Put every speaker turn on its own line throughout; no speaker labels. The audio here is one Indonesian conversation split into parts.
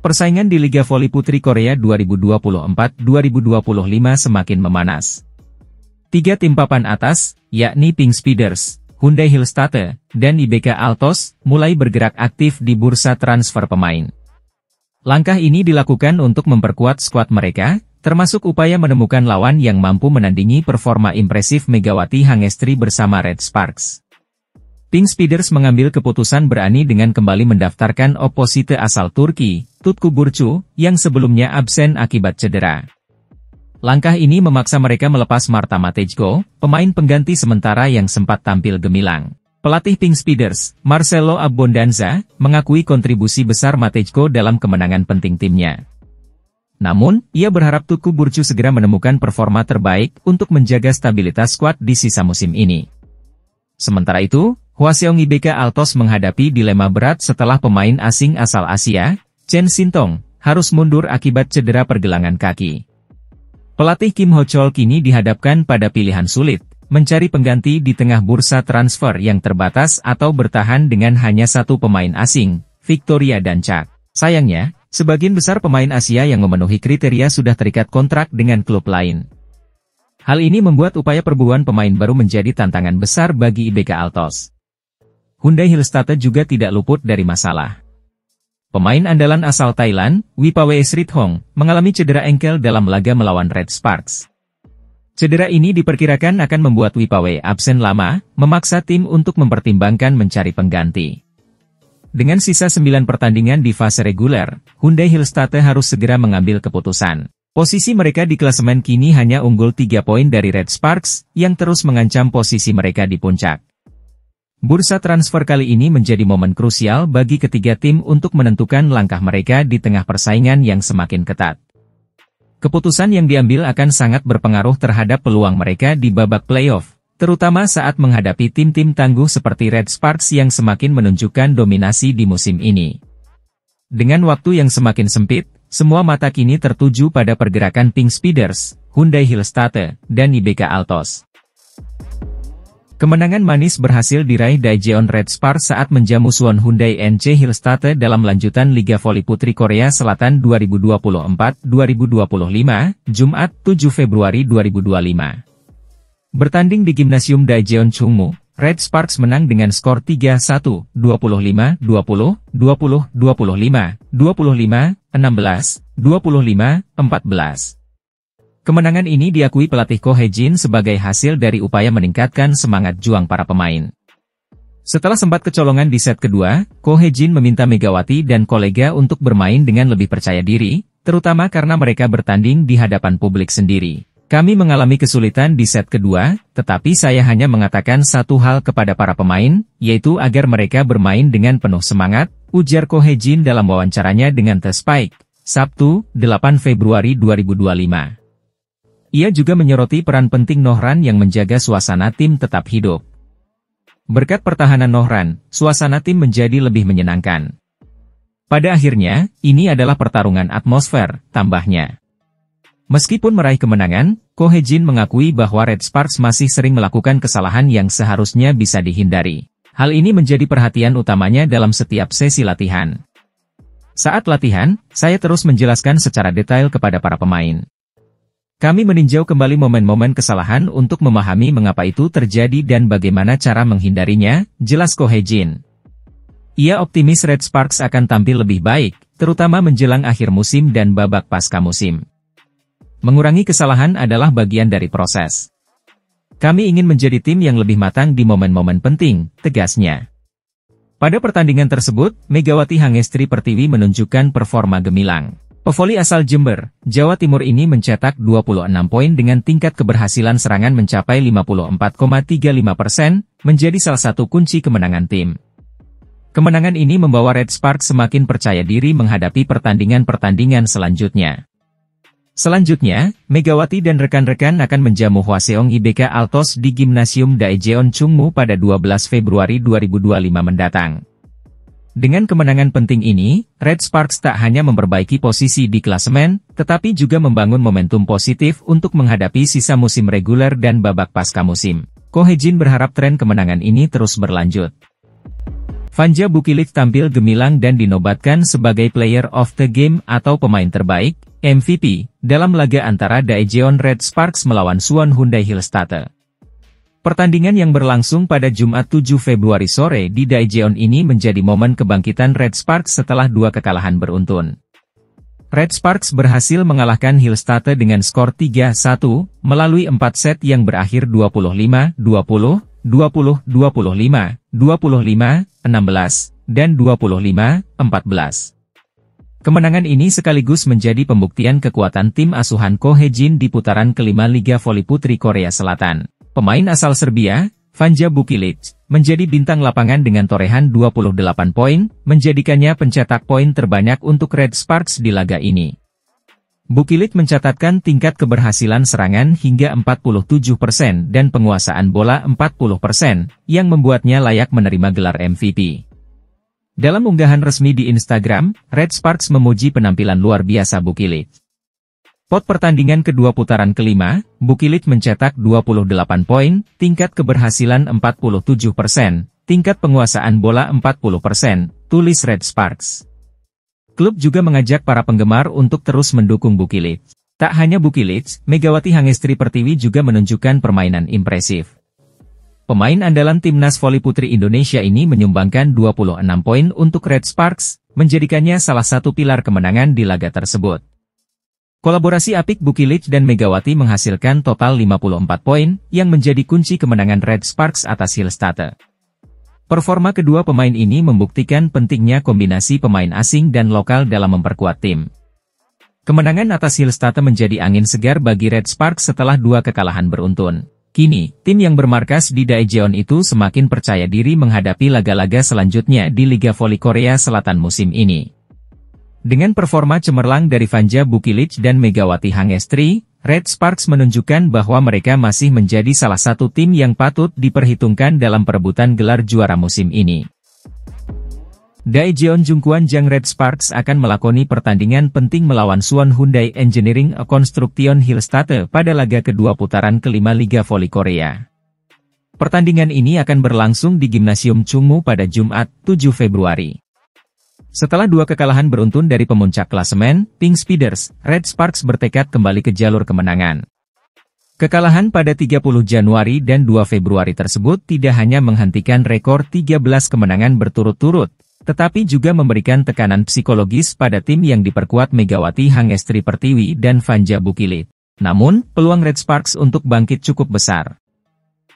Persaingan di Liga Voli Putri Korea 2024-2025 semakin memanas. 3 tim papan atas, yakni Pink Speeders, Hyundai Hillstatte, dan IBK Altos, mulai bergerak aktif di bursa transfer pemain. Langkah ini dilakukan untuk memperkuat skuad mereka, termasuk upaya menemukan lawan yang mampu menandingi performa impresif Megawati Hangestri bersama Red Sparks. Pink Speeders mengambil keputusan berani dengan kembali mendaftarkan oposite asal Turki, Tutku Burcu, yang sebelumnya absen akibat cedera. Langkah ini memaksa mereka melepas Marta Matejko, pemain pengganti sementara yang sempat tampil gemilang. Pelatih Pink Speeders, Marcelo Abbondanza, mengakui kontribusi besar Matejko dalam kemenangan penting timnya. Namun, ia berharap Tutku Burcu segera menemukan performa terbaik untuk menjaga stabilitas skuad di sisa musim ini. Sementara itu, Hwaseong IBK Altos menghadapi dilema berat setelah pemain asing asal Asia, Chen Sintong, harus mundur akibat cedera pergelangan kaki. Pelatih Kim Ho Chol kini dihadapkan pada pilihan sulit, mencari pengganti di tengah bursa transfer yang terbatas atau bertahan dengan hanya satu pemain asing, Victoria Dancak. Sayangnya, sebagian besar pemain Asia yang memenuhi kriteria sudah terikat kontrak dengan klub lain. Hal ini membuat upaya perburuan pemain baru menjadi tantangan besar bagi IBK Altos. Hyundai Hillstatte juga tidak luput dari masalah. Pemain andalan asal Thailand, Wipawe Srithong, mengalami cedera engkel dalam laga melawan Red Sparks. Cedera ini diperkirakan akan membuat Wipawe absen lama, memaksa tim untuk mempertimbangkan mencari pengganti. Dengan sisa 9 pertandingan di fase reguler, Hyundai Hillstatte harus segera mengambil keputusan. Posisi mereka di klasemen kini hanya unggul 3 poin dari Red Sparks, yang terus mengancam posisi mereka di puncak. Bursa transfer kali ini menjadi momen krusial bagi ketiga tim untuk menentukan langkah mereka di tengah persaingan yang semakin ketat. Keputusan yang diambil akan sangat berpengaruh terhadap peluang mereka di babak playoff, terutama saat menghadapi tim-tim tangguh seperti Red Sparks yang semakin menunjukkan dominasi di musim ini. Dengan waktu yang semakin sempit, semua mata kini tertuju pada pergerakan Pink Speeders, Hyundai Hillstatte, dan IBK Altos. Kemenangan manis berhasil diraih Daejeon Red Sparks saat menjamu Suwon Hyundai NC Hillstatte dalam lanjutan Liga Voli Putri Korea Selatan 2024-2025, Jumat 7 Februari 2025. Bertanding di Gimnasium Daejeon Chungmu, Red Sparks menang dengan skor 3-1, 25-20, 20-25, 25-16, 25-14. Kemenangan ini diakui pelatih Ko Hae-jin sebagai hasil dari upaya meningkatkan semangat juang para pemain. Setelah sempat kecolongan di set kedua, Ko Hae-jin meminta Megawati dan kolega untuk bermain dengan lebih percaya diri, terutama karena mereka bertanding di hadapan publik sendiri. Kami mengalami kesulitan di set kedua, tetapi saya hanya mengatakan satu hal kepada para pemain, yaitu agar mereka bermain dengan penuh semangat, ujar Ko Hae-jin dalam wawancaranya dengan The Spike, Sabtu, 8 Februari 2025. Ia juga menyoroti peran penting Nohran yang menjaga suasana tim tetap hidup. Berkat pertahanan Nohran, suasana tim menjadi lebih menyenangkan. Pada akhirnya, ini adalah pertarungan atmosfer, tambahnya. Meskipun meraih kemenangan, Ko Hae-jin mengakui bahwa Red Sparks masih sering melakukan kesalahan yang seharusnya bisa dihindari. Hal ini menjadi perhatian utamanya dalam setiap sesi latihan. Saat latihan, saya terus menjelaskan secara detail kepada para pemain. Kami meninjau kembali momen-momen kesalahan untuk memahami mengapa itu terjadi dan bagaimana cara menghindarinya, jelas Ko Hae-jin. Ia optimis Red Sparks akan tampil lebih baik, terutama menjelang akhir musim dan babak pasca musim. Mengurangi kesalahan adalah bagian dari proses. Kami ingin menjadi tim yang lebih matang di momen-momen penting, tegasnya. Pada pertandingan tersebut, Megawati Hangestri Pertiwi menunjukkan performa gemilang. Pevoli asal Jember, Jawa Timur ini mencetak 26 poin dengan tingkat keberhasilan serangan mencapai 54,35%, menjadi salah satu kunci kemenangan tim. Kemenangan ini membawa Red Sparks semakin percaya diri menghadapi pertandingan-pertandingan selanjutnya. Selanjutnya, Megawati dan rekan-rekan akan menjamu Hwaseong IBK Altos di Gimnasium Daejeon Chungmu pada 12 Februari 2025 mendatang. Dengan kemenangan penting ini, Red Sparks tak hanya memperbaiki posisi di klasemen, tetapi juga membangun momentum positif untuk menghadapi sisa musim reguler dan babak pasca musim. Ko Hae-jin berharap tren kemenangan ini terus berlanjut. Vanja Bukilic tampil gemilang dan dinobatkan sebagai Player of the Game atau pemain terbaik, MVP, dalam laga antara Daejeon Red Sparks melawan Suwon Hyundai Hillstatte. Pertandingan yang berlangsung pada Jumat 7 Februari sore di Daejeon ini menjadi momen kebangkitan Red Sparks setelah 2 kekalahan beruntun. Red Sparks berhasil mengalahkan Hillstatte dengan skor 3-1, melalui 4 set yang berakhir 25-20, 20-25, 25-16, dan 25-14. Kemenangan ini sekaligus menjadi pembuktian kekuatan tim asuhan Ko Hye-jin di putaran kelima Liga Voli Putri Korea Selatan. Pemain asal Serbia, Vanja Bukilic, menjadi bintang lapangan dengan torehan 28 poin, menjadikannya pencetak poin terbanyak untuk Red Sparks di laga ini. Bukilic mencatatkan tingkat keberhasilan serangan hingga 47% dan penguasaan bola 40%, yang membuatnya layak menerima gelar MVP. Dalam unggahan resmi di Instagram, Red Sparks memuji penampilan luar biasa Bukilic. Pot pertandingan kedua putaran kelima, Bukilic mencetak 28 poin, tingkat keberhasilan 47%, tingkat penguasaan bola 40%, tulis Red Sparks. Klub juga mengajak para penggemar untuk terus mendukung Bukilic. Tak hanya Bukilic, Megawati Hangestri Pertiwi juga menunjukkan permainan impresif. Pemain andalan Timnas Voli Putri Indonesia ini menyumbangkan 26 poin untuk Red Sparks, menjadikannya salah satu pilar kemenangan di laga tersebut. Kolaborasi apik Bukilic dan Megawati menghasilkan total 54 poin, yang menjadi kunci kemenangan Red Sparks atas Hillstatte. Performa kedua pemain ini membuktikan pentingnya kombinasi pemain asing dan lokal dalam memperkuat tim. Kemenangan atas Hillstatte menjadi angin segar bagi Red Sparks setelah 2 kekalahan beruntun. Kini, tim yang bermarkas di Daejeon itu semakin percaya diri menghadapi laga-laga selanjutnya di Liga Voli Korea Selatan musim ini. Dengan performa cemerlang dari Vanja Bukilic dan Megawati Hangestri, Red Sparks menunjukkan bahwa mereka masih menjadi salah satu tim yang patut diperhitungkan dalam perebutan gelar juara musim ini. Daejeon Jungkwanjang Red Sparks akan melakoni pertandingan penting melawan Suwon Hyundai Engineering Construction Hillstatte pada laga kedua putaran kelima Liga Voli Korea. Pertandingan ini akan berlangsung di Gimnasium Chungmu pada Jumat, 7 Februari. Setelah 2 kekalahan beruntun dari pemuncak klasemen, Pink Speeders, Red Sparks bertekad kembali ke jalur kemenangan. Kekalahan pada 30 Januari dan 2 Februari tersebut tidak hanya menghentikan rekor 13 kemenangan berturut-turut, tetapi juga memberikan tekanan psikologis pada tim yang diperkuat Megawati Hangestri Pertiwi dan Vanja Bukilic. Namun, peluang Red Sparks untuk bangkit cukup besar.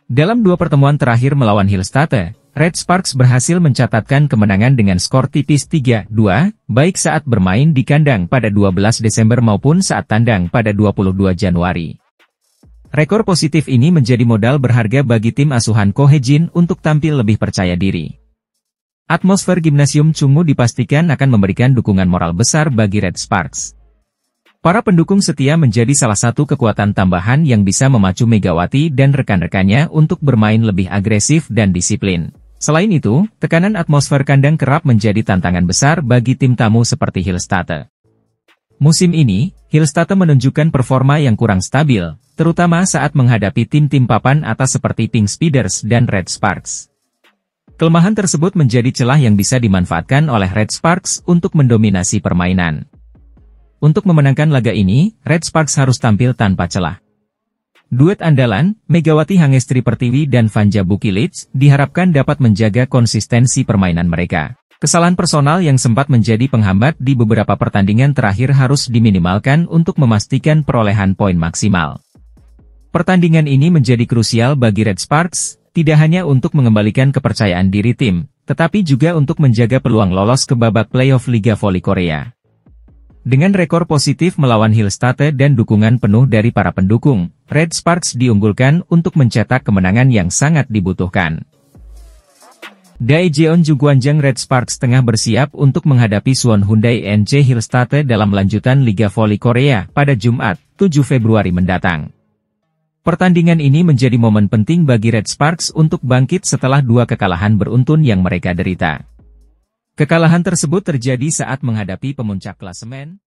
Dalam 2 pertemuan terakhir melawan Hillstatte, Red Sparks berhasil mencatatkan kemenangan dengan skor tipis 3-2, baik saat bermain di kandang pada 12 Desember maupun saat tandang pada 22 Januari. Rekor positif ini menjadi modal berharga bagi tim asuhan Ko Hye-jin untuk tampil lebih percaya diri. Atmosfer Gimnasium Chungmu dipastikan akan memberikan dukungan moral besar bagi Red Sparks. Para pendukung setia menjadi salah satu kekuatan tambahan yang bisa memacu Megawati dan rekan-rekannya untuk bermain lebih agresif dan disiplin. Selain itu, tekanan atmosfer kandang kerap menjadi tantangan besar bagi tim tamu seperti Hillstatte. Musim ini, Hillstatte menunjukkan performa yang kurang stabil, terutama saat menghadapi tim-tim papan atas seperti Pink Speeders dan Red Sparks. Kelemahan tersebut menjadi celah yang bisa dimanfaatkan oleh Red Sparks untuk mendominasi permainan. Untuk memenangkan laga ini, Red Sparks harus tampil tanpa celah. Duet andalan, Megawati Hangestri Pertiwi dan Vanja Bukilic, diharapkan dapat menjaga konsistensi permainan mereka. Kesalahan personal yang sempat menjadi penghambat di beberapa pertandingan terakhir harus diminimalkan untuk memastikan perolehan poin maksimal. Pertandingan ini menjadi krusial bagi Red Sparks, tidak hanya untuk mengembalikan kepercayaan diri tim, tetapi juga untuk menjaga peluang lolos ke babak playoff Liga Voli Korea. Dengan rekor positif melawan Hillstatte dan dukungan penuh dari para pendukung, Red Sparks diunggulkan untuk mencetak kemenangan yang sangat dibutuhkan. Daejeon Jungkwanjang Red Sparks tengah bersiap untuk menghadapi Suwon Hyundai NC Hillstatte dalam lanjutan Liga Voli Korea pada Jumat, 7 Februari mendatang. Pertandingan ini menjadi momen penting bagi Red Sparks untuk bangkit setelah 2 kekalahan beruntun yang mereka derita. Kekalahan tersebut terjadi saat menghadapi pemuncak klasemen.